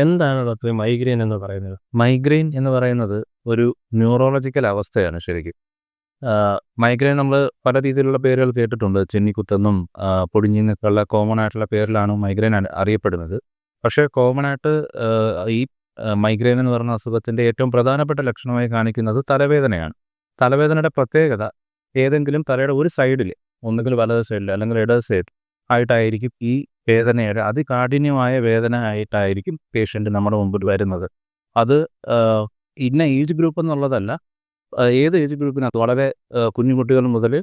എന്താണ് ഡോക്ടറെ മൈഗ്രെയിൻ എന്ന് പറയുന്നത്? മൈഗ്രെയിൻ എന്ന് പറയുന്നത് ഒരു ന്യൂറോളജിക്കൽ അവസ്ഥയാണ് ശരിക്കും. മൈഗ്രെയിൻ നമ്മൾ പല രീതിയിലുള്ള പേരുകൾ കേട്ടിട്ടുണ്ട്. ചെന്നിക്കുത്തെന്നും പൊടിഞ്ഞിന്നൊക്കെയുള്ള കോമൺ ആയിട്ടുള്ള പേരിലാണ് മൈഗ്രെയിൻ അറിയപ്പെടുന്നത്. പക്ഷേ കോമൺ ആയിട്ട് ഈ മൈഗ്രെയിൻ എന്ന് പറയുന്ന അസുഖത്തിൻ്റെ ഏറ്റവും പ്രധാനപ്പെട്ട ലക്ഷണമായി കാണിക്കുന്നത് തലവേദനയാണ്. തലവേദനയുടെ പ്രത്യേകത ഏതെങ്കിലും തലയുടെ ഒരു സൈഡിൽ, ഒന്നുകിൽ വലത് സൈഡിൽ അല്ലെങ്കിൽ ഇടത് സൈഡ് ആയിട്ടായിരിക്കും ഈ വേദനയുടെ അതികാഠിന്യമായ വേദന ആയിട്ടായിരിക്കും പേഷ്യൻ്റ് നമ്മുടെ മുമ്പിൽ വരുന്നത്. അത് ഇന്ന ഏജ് ഗ്രൂപ്പ് എന്നുള്ളതല്ല. ഏത് ഏജ് ഗ്രൂപ്പിനകത്ത് വളരെ കുഞ്ഞു കുട്ടികൾ മുതൽ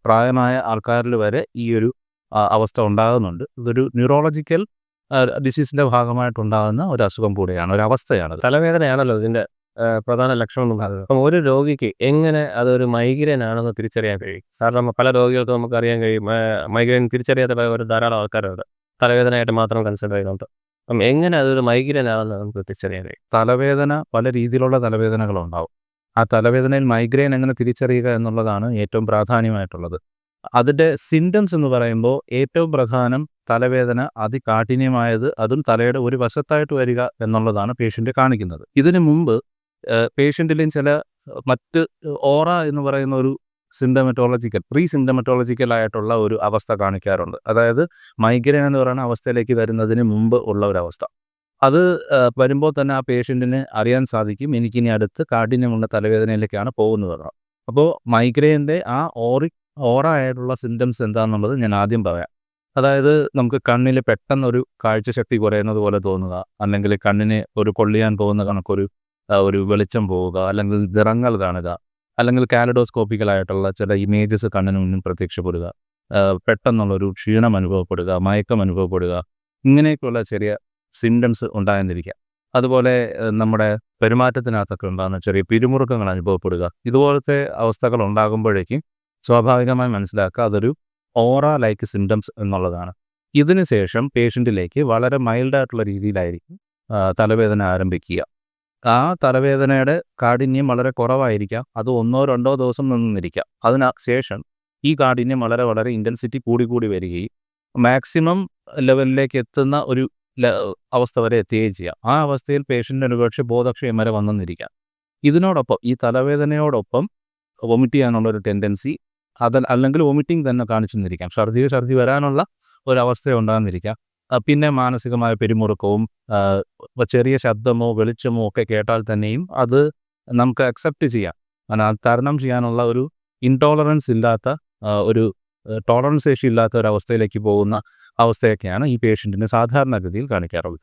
പ്രായമായ ആൾക്കാരിൽ വരെ ഈ ഒരു അവസ്ഥ ഉണ്ടാകുന്നുണ്ട്. ഇതൊരു ന്യൂറോളജിക്കൽ ഡിസീസിൻ്റെ ഭാഗമായിട്ടുണ്ടാകുന്ന ഒരു അസുഖം കൂടിയാണ്, ഒരു അവസ്ഥയാണത്. തലവേദനയാണല്ലോ ഇതിന്റെ പ്രധാന ലക്ഷണം എന്ന് പറയുന്നത്. അപ്പം ഒരു രോഗിക്ക് എങ്ങനെ അതൊരു മൈഗ്രെയിൻ ആണെന്ന് തിരിച്ചറിയാൻ കഴിയും? കാരണം പല രോഗികൾക്കും നമുക്കറിയാൻ കഴിയും, മൈഗ്രെയിൻ തിരിച്ചറിയാത്ത ഒരു ധാരാളം ആൾക്കാരുണ്ട്. തലവേദനയായിട്ട് മാത്രം കൺസിഡർ ചെയ്യുന്നുണ്ട്. അപ്പം എങ്ങനെ അതൊരു മൈഗ്രെയിൻ ആണെന്ന് നമുക്ക് തിരിച്ചറിയാൻ കഴിയും? തലവേദന പല രീതിയിലുള്ള തലവേദനകളുണ്ടാവും. ആ തലവേദനയിൽ മൈഗ്രെയിൻ എങ്ങനെ തിരിച്ചറിയുക എന്നുള്ളതാണ് ഏറ്റവും പ്രാധാന്യമായിട്ടുള്ളത്. അതിൻ്റെ സിംറ്റംസ് എന്ന് പറയുമ്പോൾ ഏറ്റവും പ്രധാനം തലവേദന അതികാഠിന്യമായത്, അതും തലയുടെ ഒരു വശത്തായിട്ട് വരിക എന്നുള്ളതാണ് പേഷ്യൻ്റ് കാണിക്കുന്നത്. ഇതിനു മുമ്പ് പേഷ്യൻറ്റിലും ചില മറ്റ് ഓറ എന്ന് പറയുന്ന ഒരു പ്രീ സിംറ്റമറ്റോളജിക്കൽ ആയിട്ടുള്ള ഒരു അവസ്ഥ കാണിക്കാറുണ്ട്. അതായത് മൈഗ്രെയിൻ എന്ന് പറയുന്ന അവസ്ഥയിലേക്ക് വരുന്നതിന് മുമ്പ് ഉള്ള ഒരവസ്ഥ. അത് വരുമ്പോൾ തന്നെ ആ പേഷ്യൻറ്റിന് അറിയാൻ സാധിക്കും, എനിക്കിനി അടുത്ത് കാഠിന്യമുള്ള തലവേദനയിലേക്കാണ് പോകുന്നതെന്ന്. അപ്പോൾ മൈഗ്രെയിൻ്റെ ആ ഓറ ആയിട്ടുള്ള സിംറ്റംസ് എന്താണെന്നുള്ളത് ഞാൻ ആദ്യം പറയാം. അതായത് നമുക്ക് കണ്ണിൽ പെട്ടെന്നൊരു കാഴ്ചശക്തി കുറയുന്നത് പോലെ തോന്നുക, അല്ലെങ്കിൽ കണ്ണിന് ഒരു കൊള്ളിയാൻ പോകുന്ന കണക്കൊരു ഒരു വെളിച്ചം പോവുക, അല്ലെങ്കിൽ നിറങ്ങൾ കാണുക, അല്ലെങ്കിൽ കാലഡോസ്കോപ്പിക്കലായിട്ടുള്ള ചില ഇമേജസ് കണ്ണിന് മുന്നിൽ പ്രത്യക്ഷപ്പെടുക, പെട്ടെന്നുള്ളൊരു ക്ഷീണം അനുഭവപ്പെടുക, മയക്കം അനുഭവപ്പെടുക, ഇങ്ങനെയൊക്കെയുള്ള ചെറിയ സിംറ്റംസ് ഉണ്ടായെന്നിരിക്കാം. അതുപോലെ നമ്മുടെ പെരുമാറ്റത്തിനകത്തൊക്കെ ഉണ്ടാകുന്ന ചെറിയ പിരിമുറുക്കങ്ങൾ അനുഭവപ്പെടുക. ഇതുപോലത്തെ അവസ്ഥകൾ ഉണ്ടാകുമ്പോഴേക്കും സ്വാഭാവികമായി മനസ്സിലാക്കുക അതൊരു ഓറ ലൈക്ക് സിംറ്റംസ് എന്നുള്ളതാണ്. ഇതിന് ശേഷം പേഷ്യൻറ്റിലേക്ക് വളരെ മൈൽഡായിട്ടുള്ള രീതിയിലായിരിക്കും തലവേദന ആരംഭിക്കുക. ആ തലവേദനയുടെ കാഠിന്യം വളരെ കുറവായിരിക്കാം, അത് 1-2 ദിവസം നിന്നിരിക്കാം. അതിന് ശേഷം ഈ കാഠിന്യം വളരെ വളരെ ഇൻറ്റൻസിറ്റി കൂടി വരികയും മാക്സിമം ലെവലിലേക്ക് എത്തുന്ന ഒരു അവസ്ഥ വരെ എത്തുകയും ചെയ്യാം. ആ അവസ്ഥയിൽ പേഷ്യൻ്റ് ഒരുപക്ഷെ ബോധക്ഷയം വരെ വന്നെന്നിരിക്കാം. ഇതിനോടൊപ്പം ഈ തലവേദനയോടൊപ്പം വൊമിറ്റ് ചെയ്യാനുള്ളൊരു ടെൻഡൻസി, അല്ലെങ്കിൽ വൊമിറ്റിംഗ് തന്നെ കാണിച്ചെന്നിരിക്കാം. ഛർദി വരാനുള്ള ഒരവസ്ഥ ഉണ്ടാകുന്നിരിക്കാം. പിന്നെ മാനസികമായ പിരിമുറുക്കവും ചെറിയ ശബ്ദമോ വെളിച്ചമോ ഒക്കെ കേട്ടാൽ തന്നെയും അത് നമുക്ക് അക്സെപ്റ്റ് ചെയ്യാം, തരണം ചെയ്യാനുള്ള ഒരു ഇൻടോളറൻസ് ഇല്ലാത്ത, ഒരു ടോളറൻസ് ശേഷി ഇല്ലാത്ത ഒരവസ്ഥയിലേക്ക് പോകുന്ന അവസ്ഥയൊക്കെയാണ് ഈ പേഷ്യൻറ്റിന് സാധാരണഗതിയിൽ കാണിക്കാറുള്ളത്.